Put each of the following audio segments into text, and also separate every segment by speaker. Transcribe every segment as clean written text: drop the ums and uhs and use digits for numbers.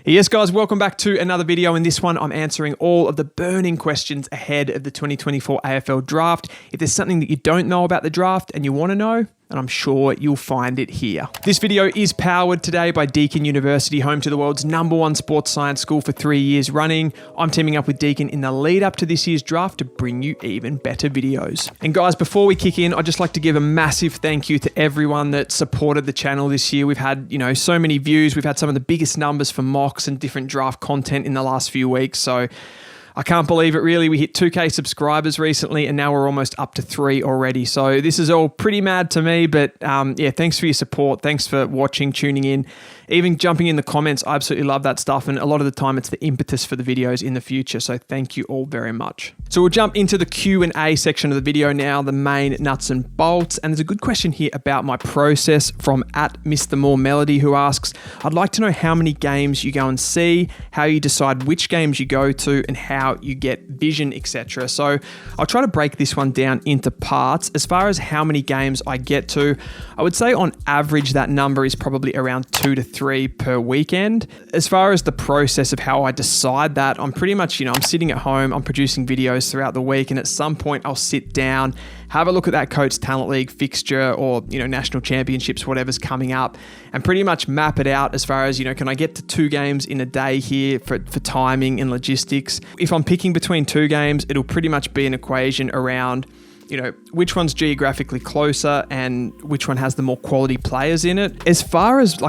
Speaker 1: Yes, guys, welcome back to another video. In this one, I'm answering all of the burning questions ahead of the 2024 AFL Draft. If there's something that you don't know about the draft and you want to know, and I'm sure you'll find it here. This video is powered today by Deakin University, home to the world's #1 sports science school for 3 years running. I'm teaming up with Deakin in the lead up to this year's draft to bring you even better videos. And guys, before we kick in, I'd just like to give a massive thank you to everyone that supported the channel this year. We've had, so many views. We've had some of the biggest numbers for mocks and different draft content in the last few weeks. So I can't believe it, really. We hit 2K subscribers recently, and now we're almost up to 3 already. So this is all pretty mad to me, but thanks for your support. Thanks for watching, tuning in, even jumping in the comments. I absolutely love that stuff, and a lot of the time it's the impetus for the videos in the future. So thank you all very much. So we'll jump into the Q&A section of the video now, the main nuts and bolts. And there's a good question here about my process from @MrMoreMelody, who asks, I'd like to know how many games you go and see, how you decide which games you go to, and how you get vision, etc. So I'll try to break this one down into parts. As far as how many games I get to, I would say on average that number is probably around 2 to 3 per weekend. As far as the process of how I decide that, I'm pretty much, I'm sitting at home, I'm producing videos throughout the week, and at some point I'll sit down, have a look at that Coates Talent League fixture or, national championships, whatever's coming up, and pretty much map it out as far as, can I get to 2 games in a day here for timing and logistics. If I'm picking between 2 games, it'll pretty much be an equation around, which one's geographically closer and which one has the more quality players in it. As far as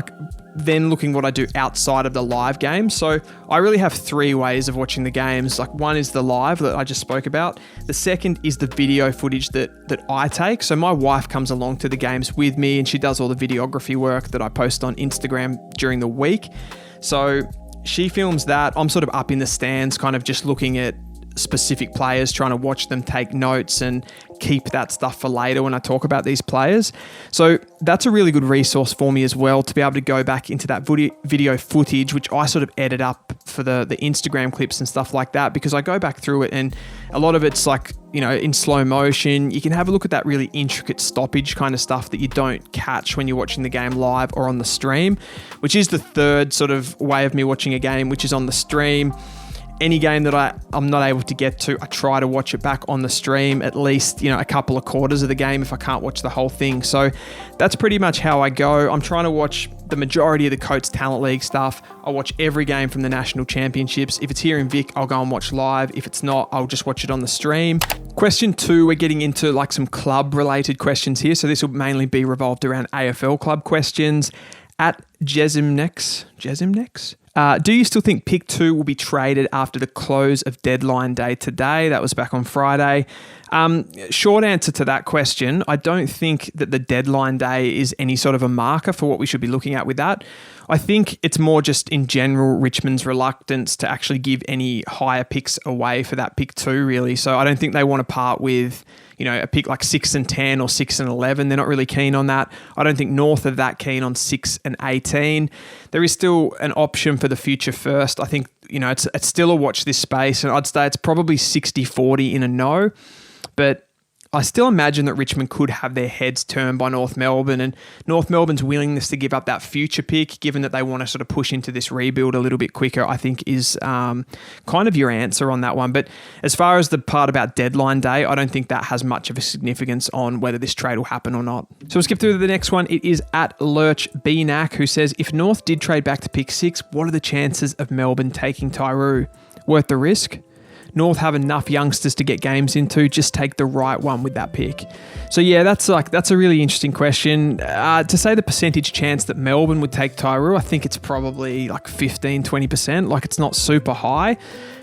Speaker 1: then looking what I do outside of the live game. So I really have 3 ways of watching the games. One is the live that I just spoke about. The second is the video footage that I take. So my wife comes along to the games with me and she does all the videography work that I post on Instagram during the week. So she films that. I'm sort of up in the stands, kind of just looking at specific players, trying to watch them, take notes, and keep that stuff for later when I talk about these players. So that's a really good resource for me as well, to be able to go back into that video footage, which I sort of edit up for the Instagram clips and stuff like that, because I go back through it and a lot of it's in slow motion. You can have a look at that really intricate stoppage kind of stuff that you don't catch when you're watching the game live or on the stream, which is the third sort of way of me watching a game, which is on the stream. Any game that I'm not able to get to, I try to watch it back on the stream, at least, a couple of quarters of the game if I can't watch the whole thing. So that's pretty much how I go. I'm trying to watch the majority of the Coates Talent League stuff. I watch every game from the national championships. If it's here in Vic, I'll go and watch live. If it's not, I'll just watch it on the stream. Question 2, we're getting into some club related questions here. So this will mainly be revolved around AFL club questions. @Jesimnex. Do you still think pick 2 will be traded after the close of deadline day today? That was back on Friday. Short answer to that question, I don't think that the deadline day is any sort of a marker for what we should be looking at with that. I think it's more just in general Richmond's reluctance to actually give any higher picks away for that pick 2, really. So I don't think they want to part with a pick like 6 and 10 or 6 and 11. They're not really keen on that. I don't think North are that keen on 6 and 18. There is still an option for the future first. I think, it's still a watch this space, and I'd say it's probably 60-40 in a no. But I still imagine that Richmond could have their heads turned by North Melbourne, and North Melbourne's willingness to give up that future pick, given that they want to sort of push into this rebuild a little bit quicker, I think is kind of your answer on that one. But as far as the part about deadline day, I don't think that has much of a significance on whether this trade will happen or not. So we'll skip through to the next one. It is @LurchBnac, who says, if North did trade back to pick 6, what are the chances of Melbourne taking Tyree? Worth the risk? North have enough youngsters to get games into, just take the right one with that pick. So yeah, that's a really interesting question. To say the percentage chance that Melbourne would take Tyree, I think it's probably 15-20%. It's not super high.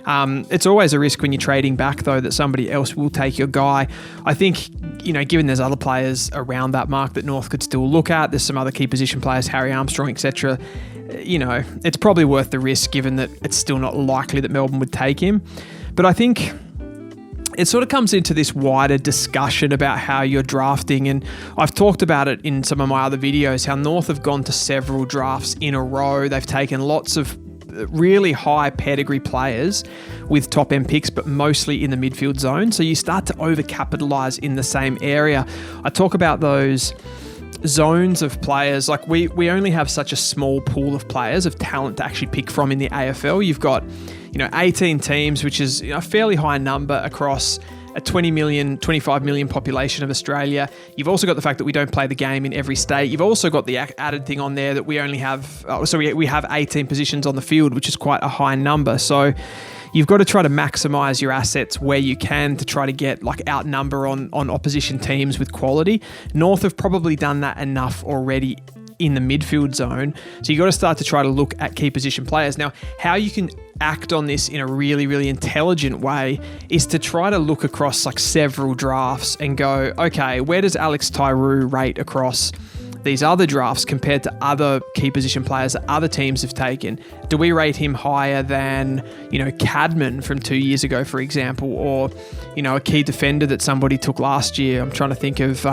Speaker 1: It's always a risk when you're trading back, though, that somebody else will take your guy. I think, given there's other players around that mark that North could still look at, there's some other key position players, Harry Armstrong, etc. It's probably worth the risk, given that it's still not likely that Melbourne would take him. But I think it sort of comes into this wider discussion about how you're drafting, and I've talked about it in some of my other videos, how North have gone to several drafts in a row. They've taken lots of really high pedigree players with top end picks, but mostly in the midfield zone. So you start to overcapitalise in the same area. I talk about those zones of players, like we only have such a small pool of players of talent to actually pick from in the AFL. You've got, 18 teams, which is a fairly high number across a 20 million, 25 million population of Australia. You've also got the fact that we don't play the game in every state. You've also got the added thing on there that we only have, we have 18 positions on the field, which is quite a high number. So you've got to try to maximize your assets where you can to try to get outnumber on opposition teams with quality. North have probably done that enough already in the midfield zone. So you've got to start to try to look at key position players. Now, how you can act on this in a really, really intelligent way is to try to look across several drafts and go, okay, where does Alex Tyree rate across these other drafts compared to other key position players that other teams have taken? Do we rate him higher than, Cadman from 2 years ago, for example, or, a key defender that somebody took last year? I'm trying to think of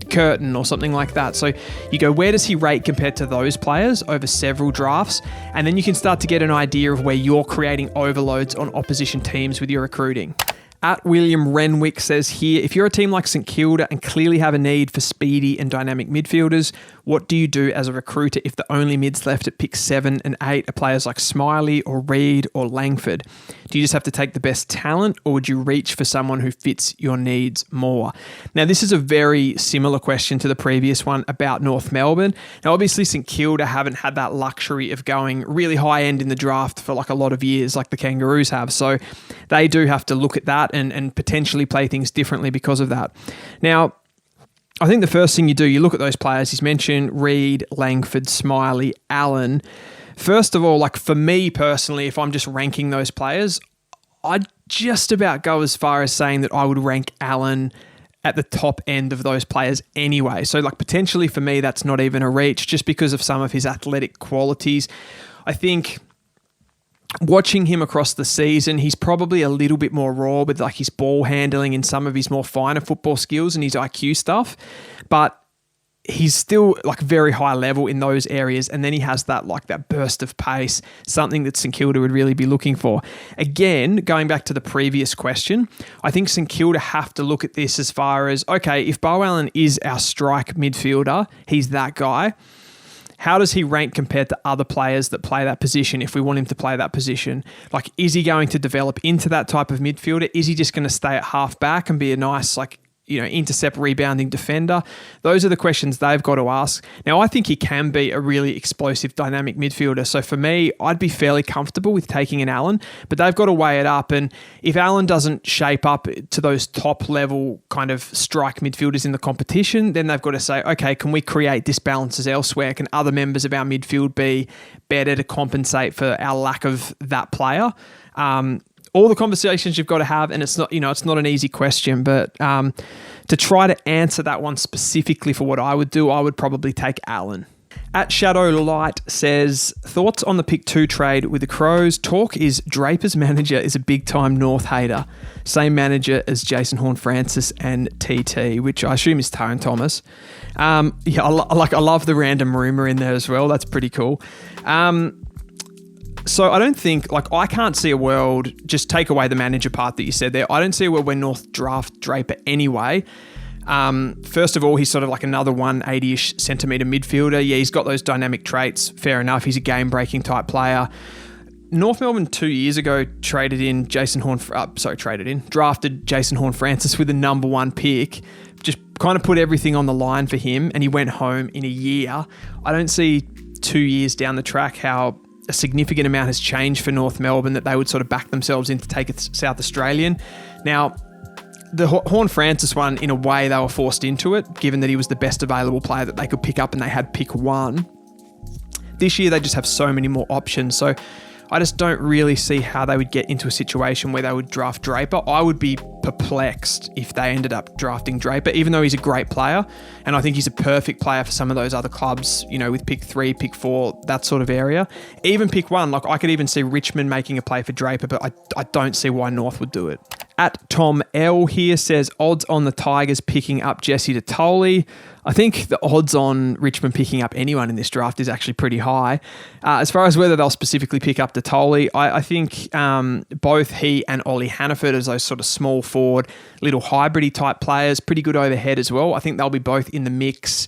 Speaker 1: Curtin or something like that. So you go, where does he rate compared to those players over several drafts? And then you can start to get an idea of where you're creating overloads on opposition teams with your recruiting. At William Renwick says here, if you're a team like St Kilda and clearly have a need for speedy and dynamic midfielders, what do you do as a recruiter if the only mids left at pick 7 and 8 are players like Smiley or Reid or Langford? Do you just have to take the best talent, or would you reach for someone who fits your needs more? Now, this is a very similar question to the previous one about North Melbourne. Now, obviously, St Kilda haven't had that luxury of going really high end in the draft for a lot of years like the Kangaroos have. So they do have to look at that and potentially play things differently because of that. Now, I think the first thing you do, you look at those players. He's mentioned Reid, Langford, Smiley, Allen. First of all, for me personally, if I'm just ranking those players, I'd just about go as far as saying that I would rank Allen at the top end of those players anyway. So potentially for me, that's not even a reach just because of some of his athletic qualities. I think watching him across the season, he's probably a little bit more raw with his ball handling and some of his more finer football skills and his IQ stuff, but he's still very high level in those areas. And then he has that that burst of pace, something that St Kilda would really be looking for. Again, going back to the previous question, I think St Kilda have to look at this as far as, okay, if Beau Allen is our strike midfielder, he's that guy. How does he rank compared to other players that play that position if we want him to play that position? Is he going to develop into that type of midfielder? Is he just going to stay at half back and be a nice, intercept rebounding defender? Those are the questions they've got to ask. Now, I think he can be a really explosive, dynamic midfielder. So for me, I'd be fairly comfortable with taking an Allen, but they've got to weigh it up. And if Allen doesn't shape up to those top level kind of strike midfielders in the competition, then they've got to say, okay, can we create disbalances elsewhere? Can other members of our midfield be better to compensate for our lack of that player? All the conversations you've got to have, and it's not, it's not an easy question, but to try to answer that one specifically for what I would do, I would probably take Allen. At Shadow Light says, thoughts on the pick 2 trade with the Crows? Talk is Draper's manager is a big time North hater. Same manager as Jason Horne-Francis and TT, which I assume is Taron Thomas. I love the random rumour in there as well. That's pretty cool. So I don't think, I can't see a world, just take away the manager part that you said there. I don't see a world where North draft Draper anyway. First of all, he's sort of another 180-ish centimetre midfielder. Yeah, he's got those dynamic traits. Fair enough. He's a game-breaking type player. North Melbourne 2 years ago drafted Jason Horne-Francis with the number 1 pick. Just kind of put everything on the line for him, and he went home in a year. I don't see 2 years down the track how a significant amount has changed for North Melbourne that they would sort of back themselves in to take a South Australian. Now, the Horne-Francis one, in a way, they were forced into it, given that he was the best available player that they could pick up and they had pick 1. This year, they just have so many more options. So I just don't really see how they would get into a situation where they would draft Draper. I would be perplexed if they ended up drafting Draper, even though he's a great player. And I think he's a perfect player for some of those other clubs, with pick 3, pick 4, that sort of area. Even pick 1, I could even see Richmond making a play for Draper, but I don't see why North would do it. At Tom L here says, odds on the Tigers picking up Jesse Toley. I think the odds on Richmond picking up anyone in this draft is actually pretty high. As far as whether they'll specifically pick up Toley, I think both he and Ollie Hannaford as those sort of small forward, little hybrid-y type players, pretty good overhead as well. I think they'll be both in the mix.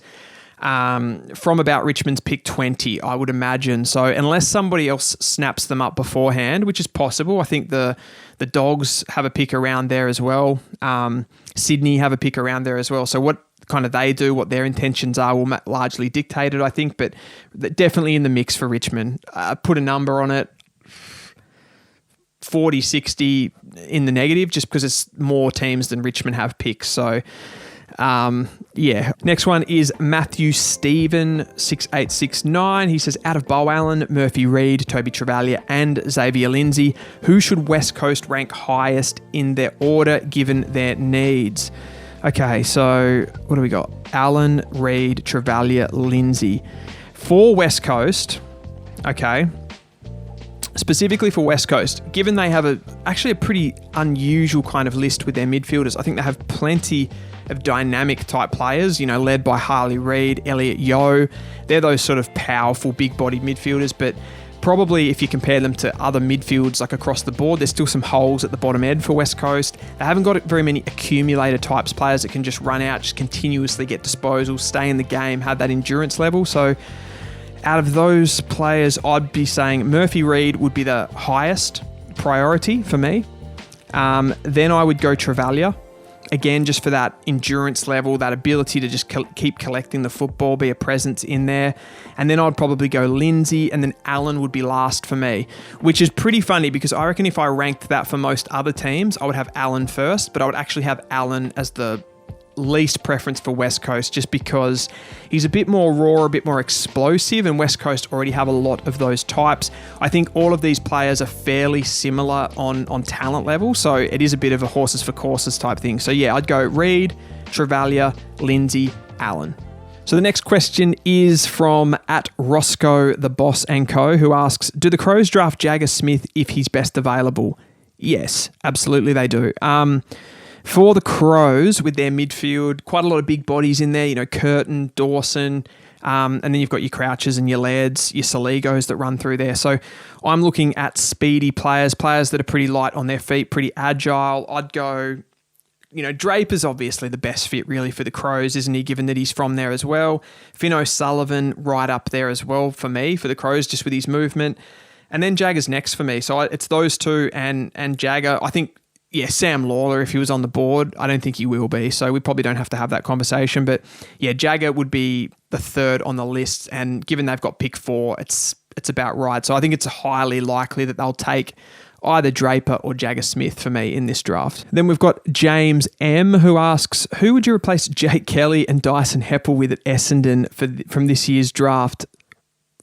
Speaker 1: from about Richmond's pick 20, I would imagine. So unless somebody else snaps them up beforehand, which is possible, I think the Dogs have a pick around there as well. Sydney have a pick around there as well. So what kind of they do, what their intentions are, will largely dictate it, I think. But definitely in the mix for Richmond. Put a number on it. 40, 60 in the negative, just because it's more teams than Richmond have picks. So, yeah. Next one is Matthew Stephen 6869. He says, out of Beau Allen, Murphy Reid, Toby Travalia, and Xavier Lindsay, who should West Coast rank highest in their order given their needs? Okay, so what do we got? Allen, Reid, Travalia, Lindsay. For West Coast, okay. Specifically for West Coast, given they have actually a pretty unusual kind of list with their midfielders, I think they have plenty of dynamic type players, led by Harley Reid, Elliot Yeo. They're those sort of powerful, big-bodied midfielders, but probably if you compare them to other midfields like across the board, there's still some holes at the bottom end for West Coast. They haven't got very many accumulator types players that can just run out, just continuously get disposals, stay in the game, have that endurance level. So out of those players, I'd be saying Murphy Reid would be the highest priority for me. Then I would go Travalia. Again, just for that endurance level, that ability to just keep collecting the football, be a presence in there. And then I'd probably go Lindsay, and then Allen would be last for me, which is pretty funny because I reckon if I ranked that for most other teams, I would have Allen first, but I would actually have Allen as the least preference for West Coast, just because he's a bit more raw, a bit more explosive, and West Coast already have a lot of those types. I think all of these players are fairly similar on talent level, so it is a bit of a horses for courses type thing. So yeah, I'd go Reid, Travalia, Lindsay, Allen. So the next question is from @Roscoe the Boss & Co, who asks, do the Crows draft Jagger Smith if he's best available? Yes, absolutely they do. For the Crows, with their midfield, quite a lot of big bodies in there, Curtin, Dawson, and then you've got your Crouches and your Lairds, your Saligos that run through there. So I'm looking at speedy players that are pretty light on their feet, pretty agile. I'd go, Draper's obviously the best fit really for the Crows, isn't he, given that he's from there as well. Finn O'Sullivan right up there as well for me, for the Crows, just with his movement. And then Jagger's next for me. So it's those two and Jagger. I think, yeah, Sam Lawler, if he was on the board, I don't think he will be. So we probably don't have to have that conversation. But yeah, Jagger would be the third on the list. And given they've got pick 4, it's about right. So I think it's highly likely that they'll take either Draper or Jagger Smith for me in this draft. Then we've got James M, who asks, who would you replace Jake Kelly and Dyson Heppel with at Essendon from this year's draft?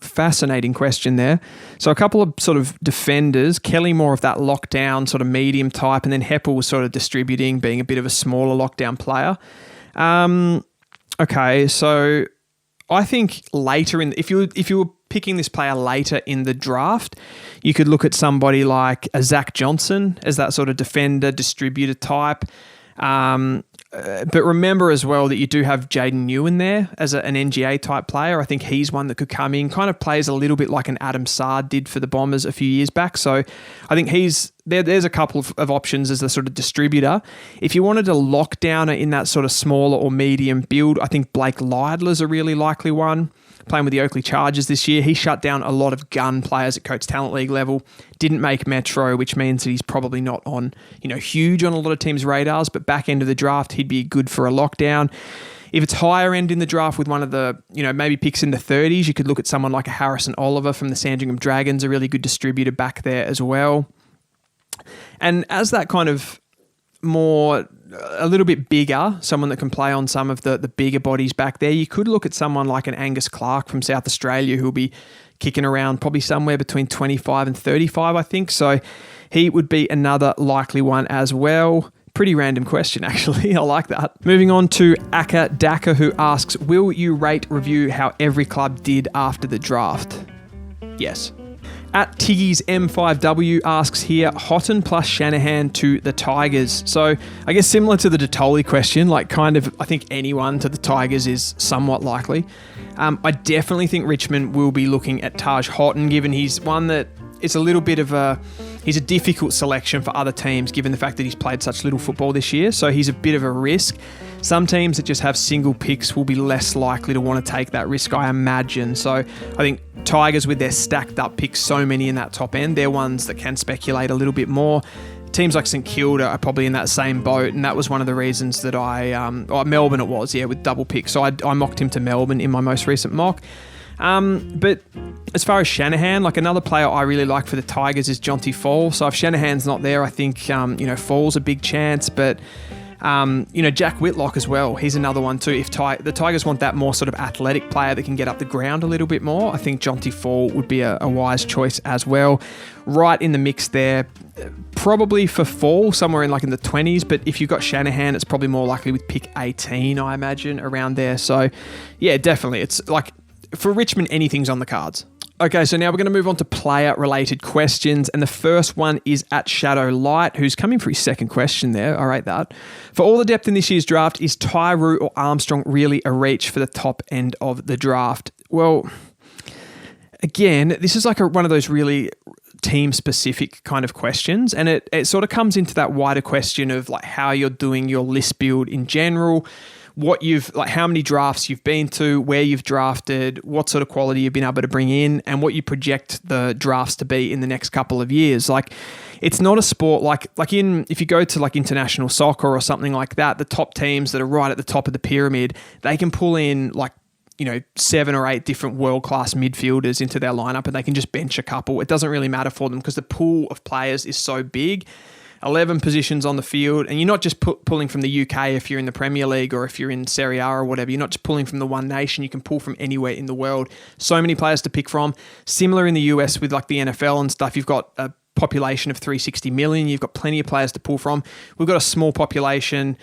Speaker 1: Fascinating question there. So a couple of sort of defenders, Kelly more of that lockdown sort of medium type, and then Heppel was sort of distributing, being a bit of a smaller lockdown player. Okay, so I think later if you were picking this player later in the draft, you could look at somebody like a Zach Johnson as that sort of defender, distributor type. But remember as well that you do have Jaden Ewan there as an NGA type player. I think he's one that could come in, kind of plays a little bit like an Adam Sard did for the Bombers a few years back. So I think there's a couple of options as a sort of distributor. If you wanted a lockdowner in that sort of smaller or medium build, I think Blake Leidler's a really likely one. Playing with the Oakley Chargers this year, he shut down a lot of gun players at Coates Talent League level. Didn't make Metro, which means that he's probably not on, huge on a lot of teams' radars. But back end of the draft, he'd be good for a lockdown. If it's higher end in the draft with one of the, maybe picks in the 30s, you could look at someone like a Harrison Oliver from the Sandringham Dragons, a really good distributor back there as well. And as that kind of a little bit bigger, someone that can play on some of the bigger bodies back there, you could look at someone like an Angus Clark from South Australia who'll be kicking around probably somewhere between 25 and 35, I think. So he would be another likely one as well. Pretty random question, actually. I like that. Moving on to Aka Daka, who asks, will you rate review how every club did after the draft? Yes. At Tiggy's M5W asks here, Houghton plus Shanahan to the Tigers. So I guess similar to the Detoli question, I think anyone to the Tigers is somewhat likely. I definitely think Richmond will be looking at Taj Houghton, given he's one that it's a little bit of he's a difficult selection for other teams given the fact that he's played such little football this year. So he's a bit of a risk. Some teams that just have single picks will be less likely to want to take that risk, I imagine. So I think Tigers, with their stacked up picks, so many in that top end, they're ones that can speculate a little bit more. Teams like St Kilda are probably in that same boat, and that was one of the reasons that Melbourne it was, with double picks. So I mocked him to Melbourne in my most recent mock. But as far as Shanahan, like another player I really like for the Tigers is Jonty Fall. So if Shanahan's not there, I think, Fall's a big chance, but Jack Whitlock as well. He's another one too. If the Tigers want that more sort of athletic player that can get up the ground a little bit more, I think Jonty Fall would be a wise choice as well. Right in the mix there. Probably for Fall, somewhere in the 20s, but if you've got Shanahan, it's probably more likely with pick 18, I imagine, around there. So yeah, definitely. It's like, for Richmond, anything's on the cards. Okay, so now we're going to move on to player-related questions, and the first one is at Shadow Light, who's coming for his second question there. I rate that. For all the depth in this year's draft, is Tyree or Armstrong really a reach for the top end of the draft? Well, again, this is one of those really team-specific kind of questions, and it sort of comes into that wider question of how you're doing your list build in general, how many drafts you've been to, where you've drafted, what sort of quality you've been able to bring in, and what you project the drafts to be in the next couple of years. It's not a sport if you go to international soccer or something like that, the top teams that are right at the top of the pyramid, they can pull in 7 or 8 different world-class midfielders into their lineup, and they can just bench a couple. It doesn't really matter for them because the pool of players is so big. 11 positions on the field, and you're not just pulling from the UK if you're in the Premier League or if you're in Serie A or whatever. You're not just pulling from the one nation. You can pull from anywhere in the world. So many players to pick from. Similar in the US with the NFL and stuff. You've got a population of 360 million. You've got plenty of players to pull from. We've got a small population.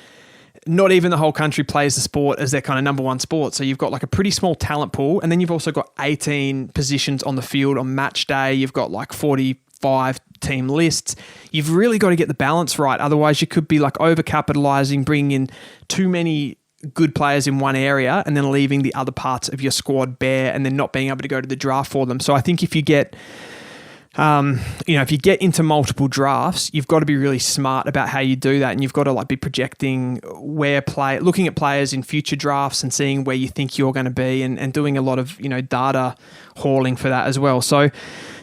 Speaker 1: Not even the whole country plays the sport as their kind of number one sport. So you've got a pretty small talent pool, and then you've also got 18 positions on the field on match day. You've got 45 team lists. You've really got to get the balance right. Otherwise, you could be overcapitalizing, bringing in too many good players in one area and then leaving the other parts of your squad bare and then not being able to go to the draft for them. So I think if you get if you get into multiple drafts, you've got to be really smart about how you do that, and you've got to be projecting looking at players in future drafts and seeing where you think you're going to be, and doing a lot of data hauling for that as well. So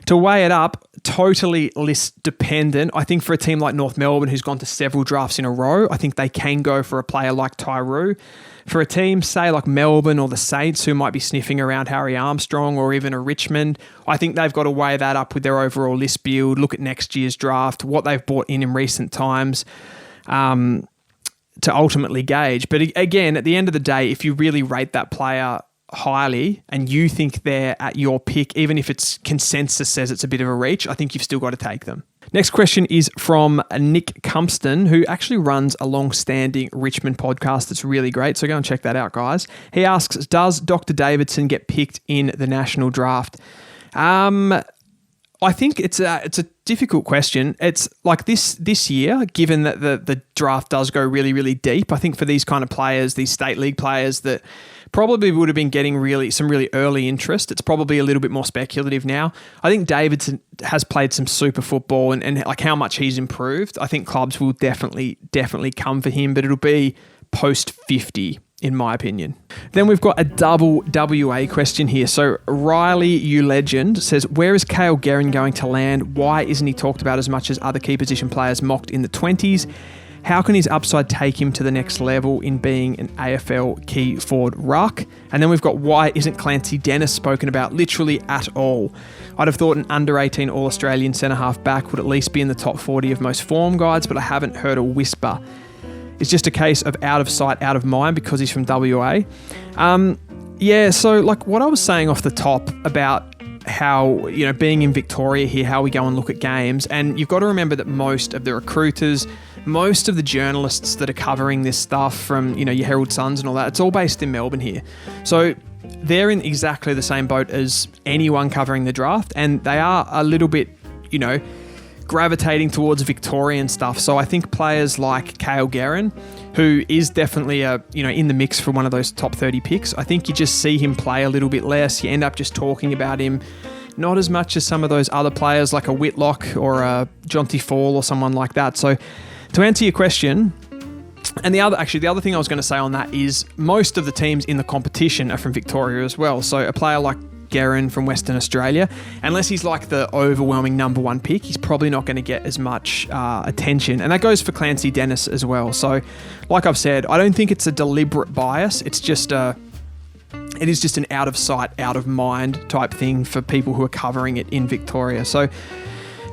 Speaker 1: to weigh it up, totally list dependent. I think for a team like North Melbourne, who's gone to several drafts in a row, I think they can go for a player like Tyree. For a team, say, like Melbourne or the Saints, who might be sniffing around Harry Armstrong, or even a Richmond, I think they've got to weigh that up with their overall list build, look at next year's draft, what they've bought in recent times, to ultimately gauge. But again, at the end of the day, if you really rate that player highly and you think they're at your pick, even if it's consensus says it's a bit of a reach, I think you've still got to take them. Next question is from Nick Cumpston, who actually runs a long-standing Richmond podcast that's really great, so go and check that out, guys. He asks, does Dr. Davidson get picked in the national draft? I think it's a difficult question. It's like this year, given that the draft does go really, really deep, I think for these kind of players, these state league players that probably would have been getting some really early interest, it's probably a little bit more speculative now. I think Davidson has played some super football, and like how much he's improved. I think clubs will definitely come for him, but it'll be post 50. In my opinion. Then we've got a double WA question here. So Riley, you legend, says, where is Cale Guerin going to land? Why isn't he talked about as much as other key position players mocked in the 20s? How can his upside take him to the next level in being an AFL key forward ruck? And then we've got, why isn't Clancy Dennis spoken about literally at all? I'd have thought an under-18 All-Australian centre-half back would at least be in the top 40 of most form guides, but I haven't heard a whisper. It's just a case of out of sight, out of mind because he's from WA. So like what I was saying off the top about how, being in Victoria here, how we go and look at games. And you've got to remember that most of the recruiters, most of the journalists that are covering this stuff from, your Herald Suns and all that, it's all based in Melbourne here. So they're in exactly the same boat as anyone covering the draft. And they are a little bit, gravitating towards Victorian stuff. So I think players like Cale Guerin, who is definitely in the mix for one of those top 30 picks, I think you just see him play a little bit less. You end up just talking about him not as much as some of those other players like a Whitlock or a Jonty Fall or someone like that. So to answer your question, and the other thing I was going to say on that is most of the teams in the competition are from Victoria as well. So a player like Guerin from Western Australia, unless he's like the overwhelming number one pick, he's probably not going to get as much attention. And that goes for Clancy Dennis as well. So like I've said, I don't think it's a deliberate bias. It is just an out of sight, out of mind type thing for people who are covering it in Victoria. So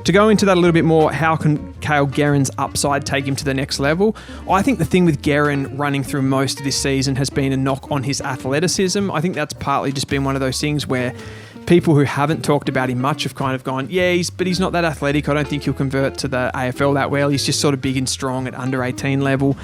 Speaker 1: to go into that a little bit more, how can Cale Guerin's upside take him to the next level? I think the thing with Guerin running through most of this season has been a knock on his athleticism. I think that's partly just been one of those things where people who haven't talked about him much have kind of gone, yeah, he's not that athletic. I don't think he'll convert to the AFL that well. He's just sort of big and strong at under 18 level.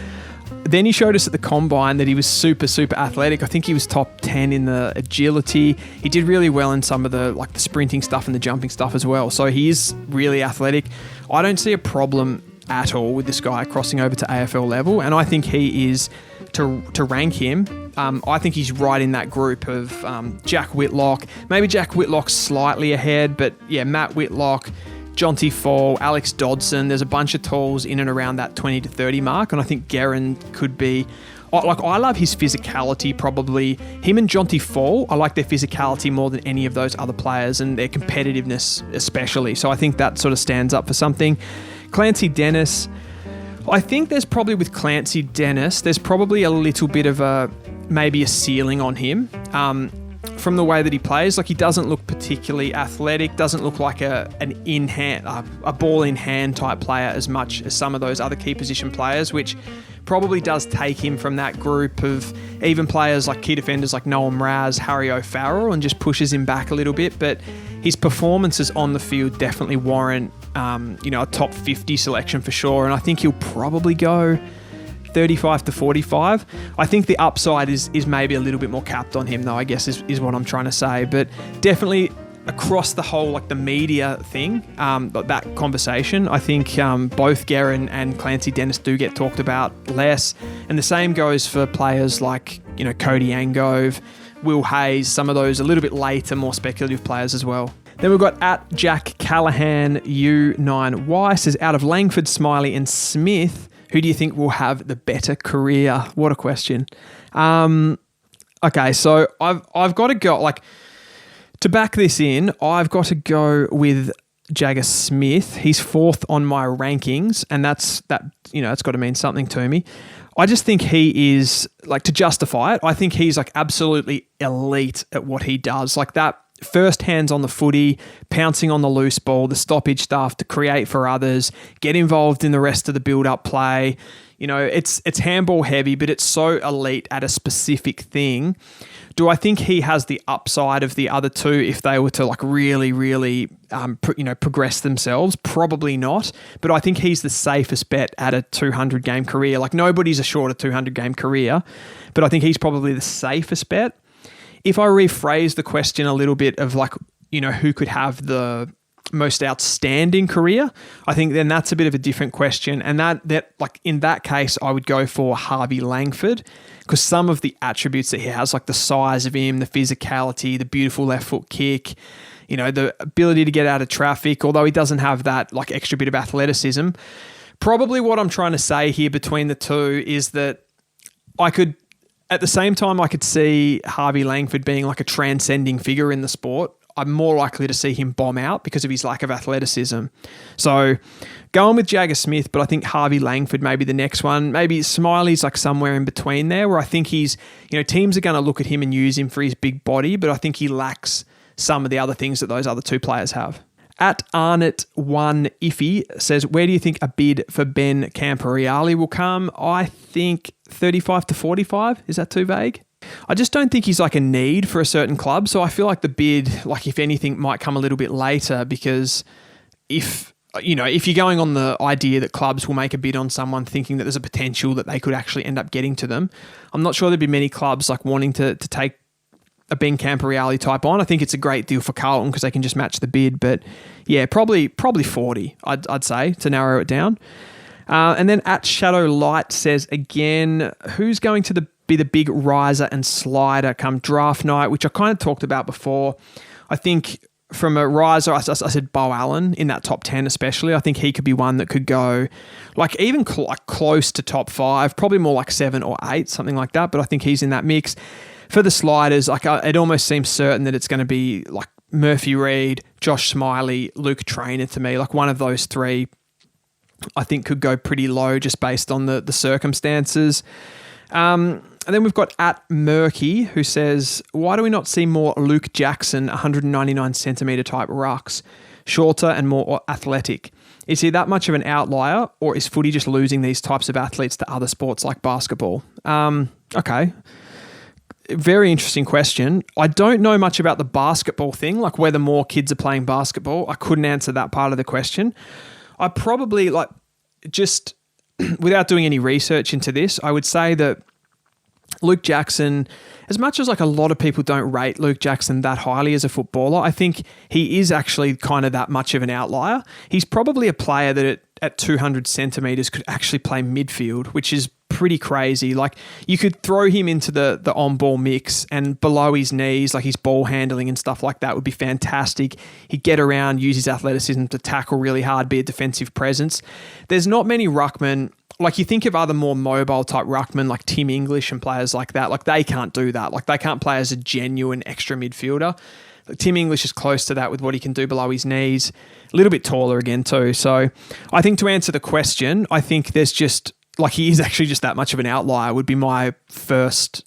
Speaker 1: Then he showed us at the Combine that he was super, super athletic. I think he was top 10 in the agility. He did really well in some of the the sprinting stuff and the jumping stuff as well. So he is really athletic. I don't see a problem at all with this guy crossing over to AFL level, and I think he is, to rank him, I think he's right in that group of Jack Whitlock. Maybe Jack Whitlock's slightly ahead, but yeah, Matt Whitlock, Jonty Fall, Alex Dodson, there's a bunch of tools in and around that 20 to 30 mark, and I think Guerin could be... I love his physicality, probably. Him and Jonty Fall, I like their physicality more than any of those other players, and their competitiveness especially. So I think that sort of stands up for something. Clancy Dennis, I think there's probably with Clancy Dennis, there's probably a little bit of maybe a ceiling on him. From the way that he plays, he doesn't look particularly athletic, doesn't look like a ball in hand type player as much as some of those other key position players, which probably does take him from that group of even players like key defenders like Noam Raz, Harry O'Farrell, and just pushes him back a little bit. But his performances on the field definitely warrant a top 50 selection for sure, and I think he'll probably go 35 to 45. I think the upside is maybe a little bit more capped on him, though, I guess is what I'm trying to say. But definitely across the whole the media thing, that conversation, I think both Guerin and Clancy Dennis do get talked about less. And the same goes for players like Cody Angove, Will Hayes, some of those a little bit later, more speculative players as well. Then we've got at Jack Callahan U9Y says, out of Langford, Smiley and Smith, who do you think will have the better career? What a question. Okay, so I've got to go, to back this in, I've got to go with Jagger Smith. He's fourth on my rankings, and it's got to mean something to me. I just think he is, to justify it, I think he's absolutely elite at what he does. That first hands on the footy, pouncing on the loose ball, the stoppage stuff to create for others, get involved in the rest of the build-up play. It's handball heavy, but it's so elite at a specific thing. Do I think he has the upside of the other two if they were to really, really, progress themselves? Probably not. But I think he's the safest bet at a 200-game career. Nobody's a shorter 200-game career, but I think he's probably the safest bet. If I rephrase the question a little bit of who could have the most outstanding career, I think then that's a bit of a different question. And that in that case, I would go for Harvey Langford, because some of the attributes that he has, the size of him, the physicality, the beautiful left foot kick, the ability to get out of traffic, although he doesn't have that extra bit of athleticism. Probably what I'm trying to say here between the two is that at the same time, I could see Harvey Langford being a transcending figure in the sport. I'm more likely to see him bomb out because of his lack of athleticism. So going with Jagger Smith, but I think Harvey Langford may be the next one. Maybe Smiley's somewhere in between there, where I think he's, teams are going to look at him and use him for his big body, but I think he lacks some of the other things that those other two players have. At Arnott1Iffy says, where do you think a bid for Ben Camporeale will come? I think 35 to 45. Is that too vague? I just don't think he's a need for a certain club. So I feel like the bid, if anything, might come a little bit later, because if you're going on the idea that clubs will make a bid on someone thinking that there's a potential that they could actually end up getting to them, I'm not sure there'd be many clubs wanting to take a Ben Camporeale type on. I think it's a great deal for Carlton because they can just match the bid. But yeah, probably 40, I'd say, to narrow it down. And then at Shadow Light says again, who's going to be the big riser and slider come draft night, which I kind of talked about before. I think from a riser, I said Bo Allen in that top 10 especially. I think he could be one that could go like even close to top 5, probably more like 7 or 8, something like that. But I think he's in that mix. For the sliders, like it almost seems certain that it's going to be like Murphy Reed, Josh Smiley, Luke Trainer to me. Like one of those three I think could go pretty low just based on the circumstances. And then we've got @Murky who says, why do we not see more Luke Jackson 199 centimetre type rucks, shorter and more athletic? Is he that much of an outlier, or is footy just losing these types of athletes to other sports like basketball? Okay. Very interesting question. I don't know much about the basketball thing, like whether more kids are playing basketball. I couldn't answer that part of the question. I probably just without doing any research into this, I would say that Luke Jackson, as much as like a lot of people don't rate Luke Jackson that highly as a footballer, I think he is actually kind of that much of an outlier. He's probably a player that at 200 centimetres could actually play midfield, which is pretty crazy. Like you could throw him into the on-ball mix and below his knees, like his ball handling and stuff like that would be fantastic. He'd get around, use his athleticism to tackle really hard, be a defensive presence. There's not many ruckmen. Like you think of other more mobile type ruckmen like Tim English and players like that, like they can't do that. Like they can't play as a genuine extra midfielder. Tim English is close to that with what he can do below his knees. A little bit taller again too. So I think to answer the question, I think there's just, like he is actually just that much of an outlier would be my first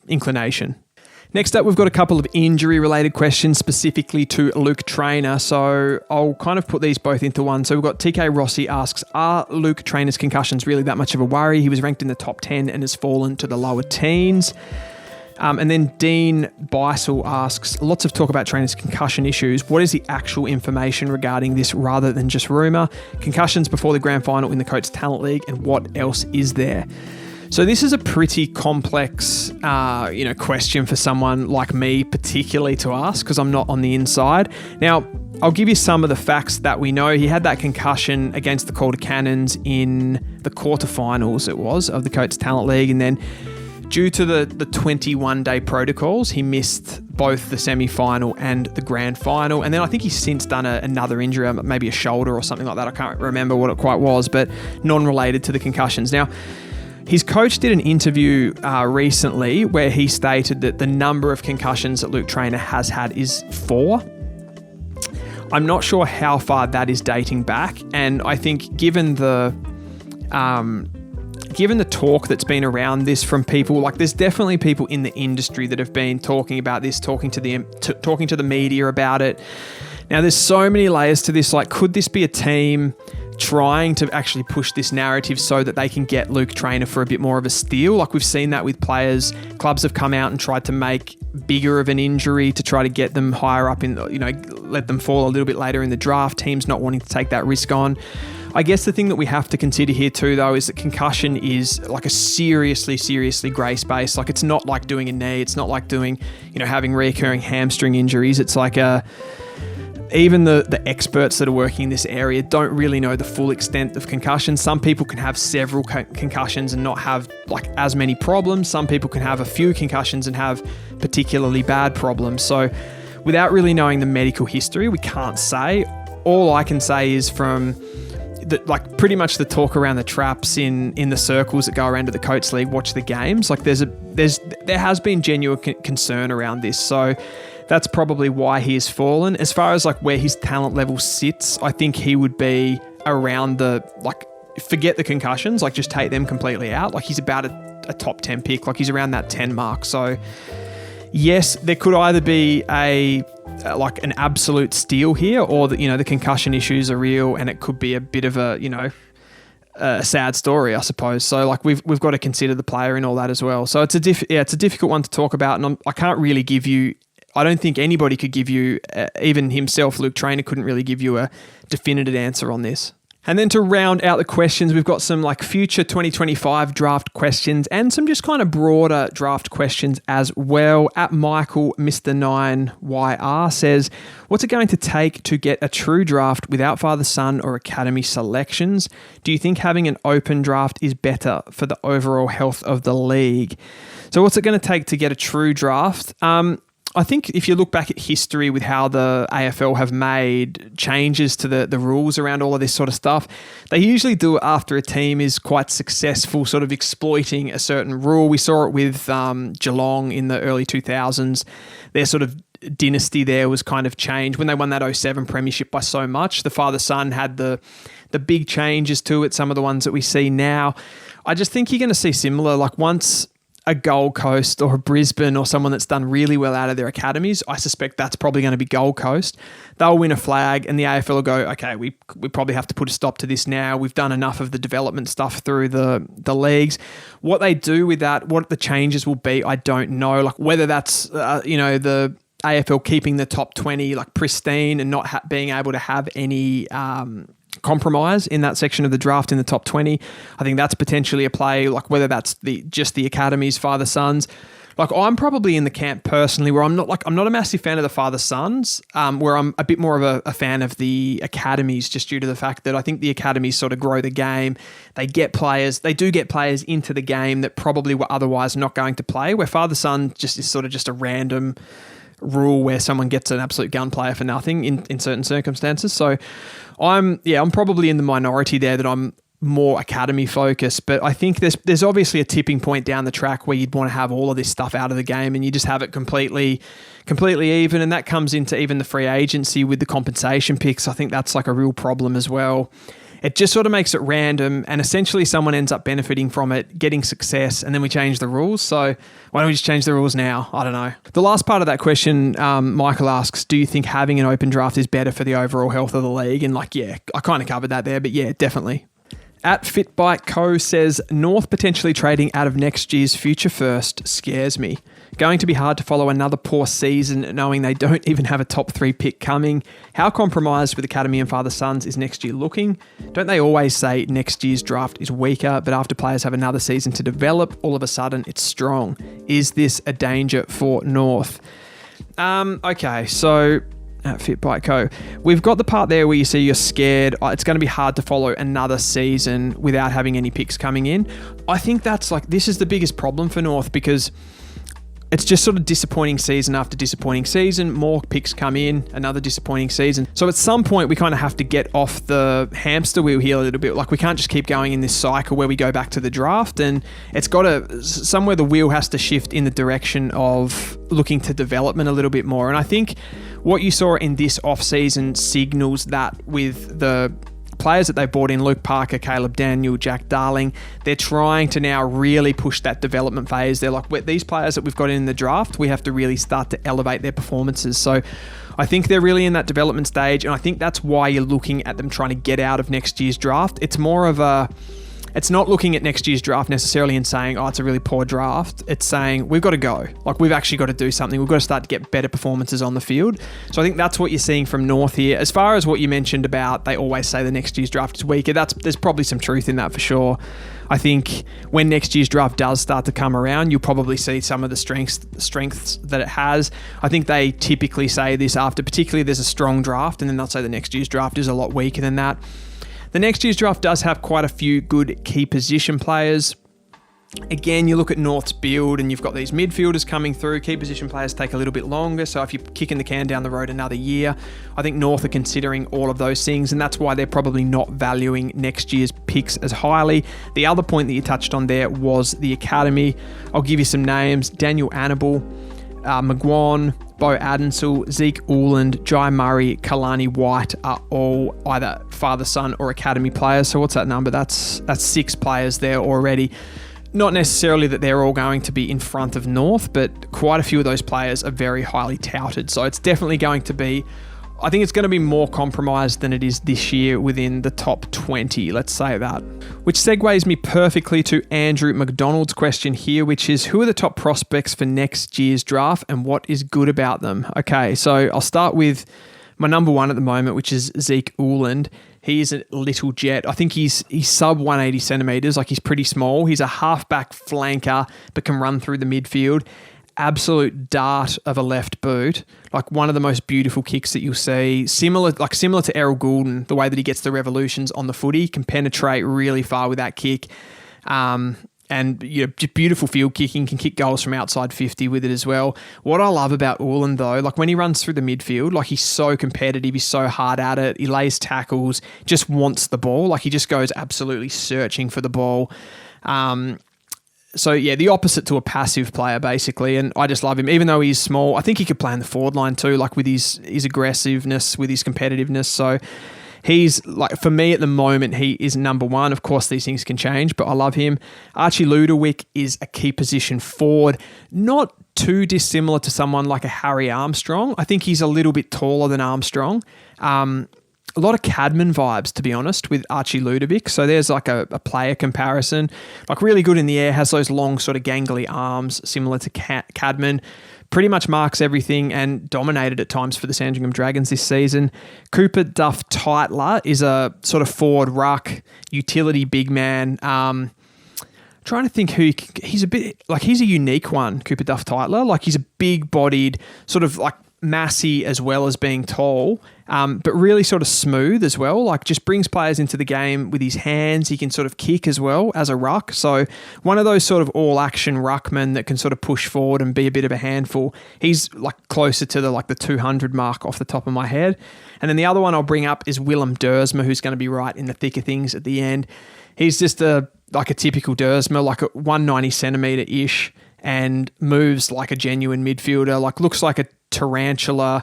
Speaker 1: inclination. Next up, we've got a couple of injury-related questions specifically to Luke Trainer. So I'll kind of put these both into one. So we've got TK Rossi asks, are Luke Trainer's concussions really that much of a worry? He was ranked in the top 10 and has fallen to the lower teens. And then Dean Beisel asks, lots of talk about Trainer's concussion issues. What is the actual information regarding this rather than just rumour? Concussions before the grand final in the Coates Talent League, and what else is there? So this is a pretty complex, question for someone like me, particularly to ask because I'm not on the inside. Now, I'll give you some of the facts that we know. He had that concussion against the Calder Cannons in the quarterfinals, of the Coates Talent League, and then due to the 21-day protocols, he missed both the semi-final and the grand final. And then I think he's since done another injury, maybe a shoulder or something like that. I can't remember what it quite was, but non-related to the concussions. Now, his coach did an interview recently where he stated that the number of concussions that Luke Trainer has had is 4. I'm not sure how far that is dating back. And I think given the talk that's been around this from people, like there's definitely people in the industry that have been talking about this, talking to the media about it. Now, there's so many layers to this. Like, could this be a team trying to actually push this narrative so that they can get Luke Trainer for a bit more of a steal? Like we've seen that with players. Clubs have come out and tried to make bigger of an injury to try to get them higher up in, let them fall a little bit later in the draft. Teams not wanting to take that risk on. I guess the thing that we have to consider here too, though, is that concussion is like a seriously grey space. Like it's not like doing a knee. It's not like doing, having recurring hamstring injuries. It's like even the experts that are working in this area don't really know the full extent of concussions. Some people can have several concussions and not have like as many problems. Some people can have a few concussions and have particularly bad problems. So without really knowing the medical history, we can't say. All I can say is from pretty much the talk around the traps in the circles that go around to the Coates League, watch the games. Like there has been genuine concern around this. So that's probably why he has fallen. As far as like where his talent level sits, I think he would be around forget the concussions, like just take them completely out. Like he's about a top 10 pick, like he's around that 10 mark. So yes, there could either be an absolute steal here, or that, the concussion issues are real and it could be a bit of a sad story, I suppose. So like we've got to consider the player in all that as well. So it's a difficult one to talk about, and I can't really give you, I don't think anybody could give you, even himself, Luke Trainer couldn't really give you a definitive answer on this. And then to round out the questions, we've got some like future 2025 draft questions and some just kind of broader draft questions as well. @Michael Mr. 9YR says, what's it going to take to get a true draft without father-son or academy selections? Do you think having an open draft is better for the overall health of the league? So what's it going to take to get a true draft? I think if you look back at history with how the AFL have made changes to the rules around all of this sort of stuff, they usually do it after a team is quite successful, sort of exploiting a certain rule. We saw it with Geelong in the early 2000s. Their sort of dynasty there was kind of changed when they won that 07 premiership by so much. The father-son had the big changes to it, some of the ones that we see now. I just think you're going to see similar, like once a Gold Coast or a Brisbane or someone that's done really well out of their academies, I suspect that's probably going to be Gold Coast. They'll win a flag and the AFL will go, okay, we probably have to put a stop to this now. We've done enough of the development stuff through the leagues. What they do with that, what the changes will be, I don't know. Like whether that's, the AFL keeping the top 20 like pristine and not being able to have any compromise in that section of the draft in the top 20. I think that's potentially a play, like whether that's just the academies, father-sons. Like I'm probably in the camp personally where I'm not a massive fan of the father-sons, where I'm a bit more of a fan of the academies just due to the fact that I think the academies sort of grow the game. They do get players into the game that probably were otherwise not going to play, where father-son just is sort of just a random rule where someone gets an absolute gun player for nothing in certain circumstances. So I'm probably in the minority there that I'm more academy focused, but I think there's obviously a tipping point down the track where you'd want to have all of this stuff out of the game and you just have it completely even, and that comes into even the free agency with the compensation picks. I think that's like a real problem as well. It just sort of makes it random and essentially someone ends up benefiting from it, getting success, and then we change the rules. So why don't we just change the rules now? I don't know. The last part of that question, Michael asks, do you think having an open draft is better for the overall health of the league? And like, yeah, I kind of covered that there, but yeah, definitely. At Fitbike Co says, North potentially trading out of next year's future first scares me. Going to be hard to follow another poor season knowing they don't even have a top 3 pick coming. How compromised with Academy and father-sons is next year looking? Don't they always say next year's draft is weaker, but after players have another season to develop, all of a sudden it's strong? Is this a danger for North? Okay, so at Fitbike Co, we've got the part there where you see you're scared. It's going to be hard to follow another season without having any picks coming in. I think this is the biggest problem for North because it's just sort of disappointing season after disappointing season. More picks come in, another disappointing season. So at some point, we kind of have to get off the hamster wheel here a little bit. Like we can't just keep going in this cycle where we go back to the draft, and it's got to, somewhere the wheel has to shift in the direction of looking to development a little bit more. And I think what you saw in this offseason signals that with the players that they brought in, Luke Parker, Caleb Daniel, Jack Darling, they're trying to now really push that development phase. They're like, these players that we've got in the draft, we have to really start to elevate their performances. So I think they're really in that development stage, and I think that's why you're looking at them trying to get out of next year's draft. It's not looking at next year's draft necessarily and saying, oh, it's a really poor draft. It's saying, we've got to go. Like, we've actually got to do something. We've got to start to get better performances on the field. So I think that's what you're seeing from North here. As far as what you mentioned about, they always say the next year's draft is weaker. There's probably some truth in that for sure. I think when next year's draft does start to come around, you'll probably see some of the strengths that it has. I think they typically say this after, particularly there's a strong draft, and then they'll say the next year's draft is a lot weaker than that. The next year's draft does have quite a few good key position players. Again, you look at North's build and you've got these midfielders coming through. Key position players take a little bit longer. So if you're kicking the can down the road another year, I think North are considering all of those things, and that's why they're probably not valuing next year's picks as highly. The other point that you touched on there was the academy. I'll give you some names. Daniel Annabelle, McGuan, Bo Adensel, Zeke Uland, Jai Murray, Kalani White are all either father-son or academy players. So what's that number? That's 6 players there already. Not necessarily that they're all going to be in front of North, but quite a few of those players are very highly touted. So it's definitely going to be, I think it's going to be more compromised than it is this year within the top 20, let's say that. Which segues me perfectly to Andrew McDonald's question here, which is, who are the top prospects for next year's draft and what is good about them? Okay, so I'll start with my number one at the moment, which is Zeke Uland. He is a little jet. I think he's sub 180 centimeters, like he's pretty small. He's a halfback flanker, but can run through the midfield. Absolute dart of a left boot, like one of the most beautiful kicks that you'll see. Similar to Errol Goulden, the way that he gets the revolutions on the footy, can penetrate really far with that kick. And just beautiful field kicking, can kick goals from outside 50 with it as well. What I love about Ulan though, like when he runs through the midfield, like he's so competitive, he's so hard at it, he lays tackles, just wants the ball, like he just goes absolutely searching for the ball. So yeah, the opposite to a passive player basically, and I just love him. Even though he's small, I think he could play in the forward line too, like with his aggressiveness, with his competitiveness. So he's like, for me at the moment, he is number one. Of course, these things can change, but I love him. Archie Ludowick is a key position forward, not too dissimilar to someone like a Harry Armstrong. I think he's a little bit taller than Armstrong. A lot of Cadman vibes, to be honest, with Archie Ludovic. So there's like a player comparison. Like really good in the air, has those long sort of gangly arms, similar to Cadman. Pretty much marks everything and dominated at times for the Sandringham Dragons this season. Cooper Duff Tytler is a sort of forward ruck, utility big man. Trying to think he's a bit, like he's a unique one, Cooper Duff Tytler. Like he's a big-bodied, sort of like massy as well as being tall, but really sort of smooth as well. Like just brings players into the game with his hands. He can sort of kick as well as a ruck. So one of those sort of all-action ruckmen that can sort of push forward and be a bit of a handful. He's like closer to the 200 mark off the top of my head. And then the other one I'll bring up is Willem Dersma, who's going to be right in the thick of things at the end. He's just a typical Dersma, like a 190 centimetre-ish, and moves like a genuine midfielder, like looks like a tarantula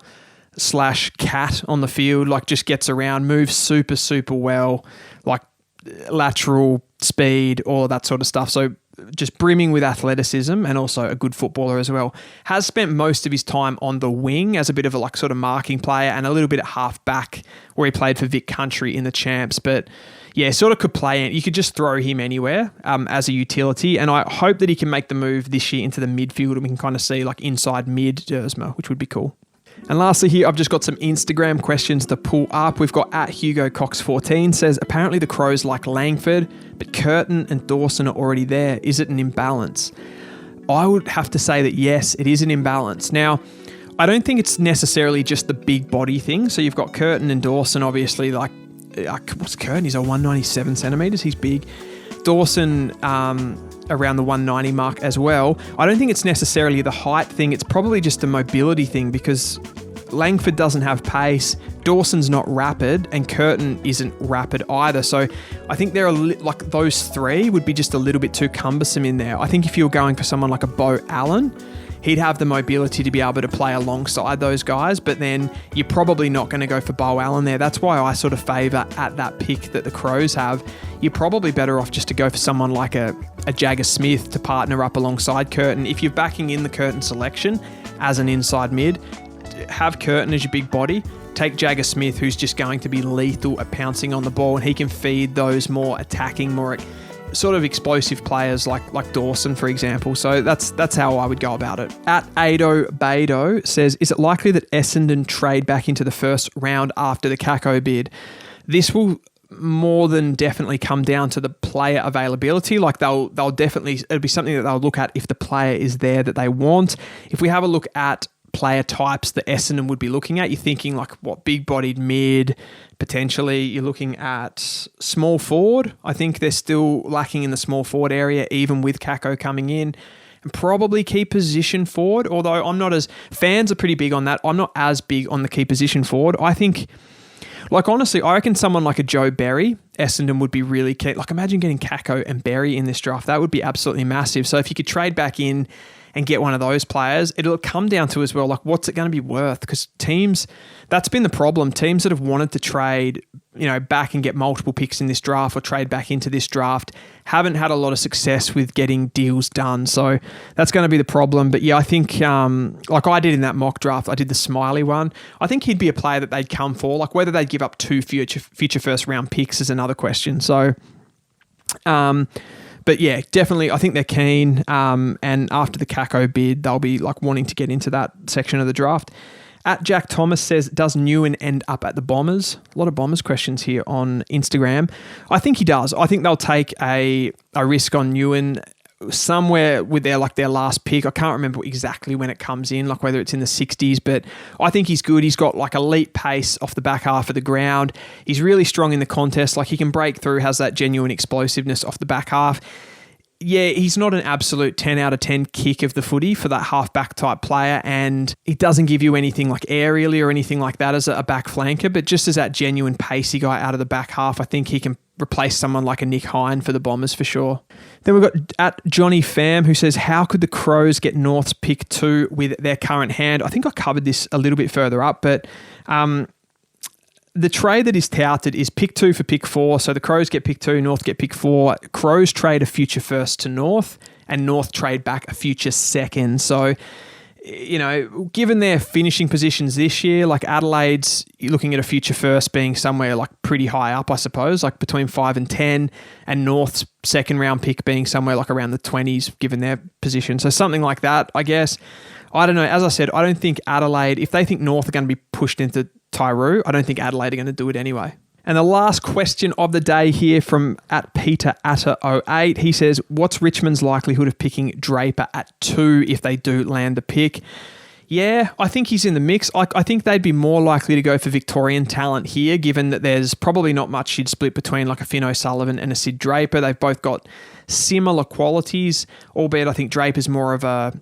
Speaker 1: / cat on the field, like just gets around, moves super, super well, like lateral speed, all of that sort of stuff. So just brimming with athleticism and also a good footballer as well. Has spent most of his time on the wing as a bit of a like sort of marking player and a little bit at half back where he played for Vic Country in the Champs. But yeah, sort of could play. You could just throw him anywhere as a utility. And I hope that he can make the move this year into the midfield and we can kind of see like inside mid Dersma, which would be cool. And lastly here, I've just got some Instagram questions to pull up. We've got @HugoCox14 says, apparently the Crows like Langford, but Curtin and Dawson are already there. Is it an imbalance? I would have to say that yes, it is an imbalance. Now, I don't think it's necessarily just the big body thing. So you've got Curtin and Dawson, obviously, like what's Curtin? He's a 197 centimetres. He's big. Dawson, around the 190 mark as well. I don't think it's necessarily the height thing. It's probably just a mobility thing because Langford doesn't have pace, Dawson's not rapid, and Curtin isn't rapid either. So I think they're like those three would be just a little bit too cumbersome in there. I think if you were going for someone like a Bo Allen, he'd have the mobility to be able to play alongside those guys, but then you're probably not going to go for Bo Allen there. That's why I sort of favour at that pick that the Crows have. You're probably better off just to go for someone like a Jagger Smith to partner up alongside Curtin. If you're backing in the Curtin selection as an inside mid, have Curtin as your big body. Take Jagger Smith, who's just going to be lethal at pouncing on the ball, and he can feed those more attacking, more sort of explosive players like Dawson, for example. So that's how I would go about it. @Ado Bado says, is it likely that Essendon trade back into the first round after the Kako bid? This will more than definitely come down to the player availability. Like they'll definitely, it'll be something that they'll look at if the player is there that they want. If we have a look at player types that Essendon would be looking at, you're thinking like what, big-bodied mid, potentially you're looking at small forward. I think they're still lacking in the small forward area, even with Kako coming in, and probably key position forward, although I'm not as, fans are pretty big on that. I'm not as big on the key position forward. I think, like honestly, I reckon someone like a Joe Berry, Essendon would be really keen. Like imagine getting Kako and Berry in this draft. That would be absolutely massive. So if you could trade back in and get one of those players, it'll come down to as well, like what's it going to be worth? Because teams, that's been the problem. Teams that have wanted to trade, back and get multiple picks in this draft or trade back into this draft haven't had a lot of success with getting deals done. So that's going to be the problem. But yeah, I think like I did in that mock draft, I did the Smiley one. I think he'd be a player that they'd come for. Like whether they'd give up 2 future first round picks is another question. So, but yeah, definitely, I think they're keen. And after the Kako bid, they'll be like wanting to get into that section of the draft. @Jack Thomas says, does Newen end up at the Bombers? A lot of Bombers questions here on Instagram. I think he does. I think they'll take a risk on Newen somewhere with their last pick. I can't remember exactly when it comes in, like whether it's in the 60s, but I think he's good. He's got like elite pace off the back half of the ground. He's really strong in the contest. Like he can break through, has that genuine explosiveness off the back half. yeah, he's not an absolute 10 out of 10 kick of the footy for that half-back type player, and he doesn't give you anything like aerially or anything like that as a back flanker, but just as that genuine pacey guy out of the back half, I think he can replace someone like a Nick Hine for the Bombers for sure. Then we've got at Johnny Pham, who says, how could the Crows get North's pick 2 with their current hand? I think I covered this a little bit further up, but the trade that is touted is pick 2 for pick 4. So the Crows get pick 2, North get pick 4. Crows trade a future first to North, and North trade back a future second. So, you know, given their finishing positions this year, like Adelaide's looking at a future first being somewhere like pretty high up, I suppose, like between 5 and 10, and North's second round pick being somewhere like around the 20s, given their position. So something like that, I guess. I don't know. As I said, I don't think Adelaide, if they think North are going to be pushed into Tyroo, I don't think Adelaide are going to do it anyway. And the last question of the day here from at Peter Atta 08, he says, what's Richmond's likelihood of picking Draper at 2 if they do land the pick? Yeah, I think he's in the mix. I think they'd be more likely to go for Victorian talent here, given that there's probably not much you'd split between like a Finn O'Sullivan and a Sid Draper. They've both got similar qualities, albeit I think Draper's more of a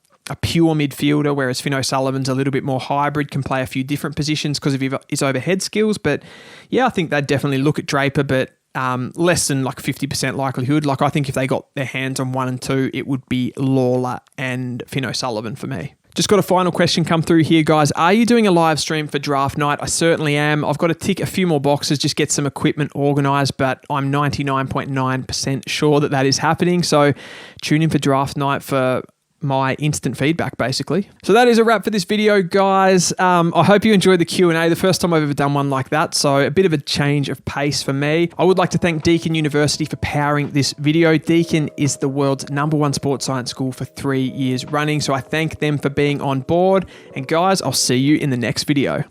Speaker 1: pure midfielder, whereas Finn O'Sullivan's a little bit more hybrid, can play a few different positions because of his overhead skills. But yeah, I think they'd definitely look at Draper, but less than like 50% likelihood. Like I think if they got their hands on 1 and 2, it would be Lawler and Finn O'Sullivan for me. Just got a final question come through here, guys. Are you doing a live stream for draft night? I certainly am. I've got to tick a few more boxes, just get some equipment organised, but I'm 99.9% sure that is happening. So tune in for draft night for my instant feedback, basically. So that is a wrap for this video, guys. I hope you enjoyed the Q&A, the first time I've ever done one like that, so a bit of a change of pace for me. I would like to thank Deakin University for powering this video. Deakin is the world's #1 sports science school for 3 years running, so I thank them for being on board. And guys, I'll see you in the next video.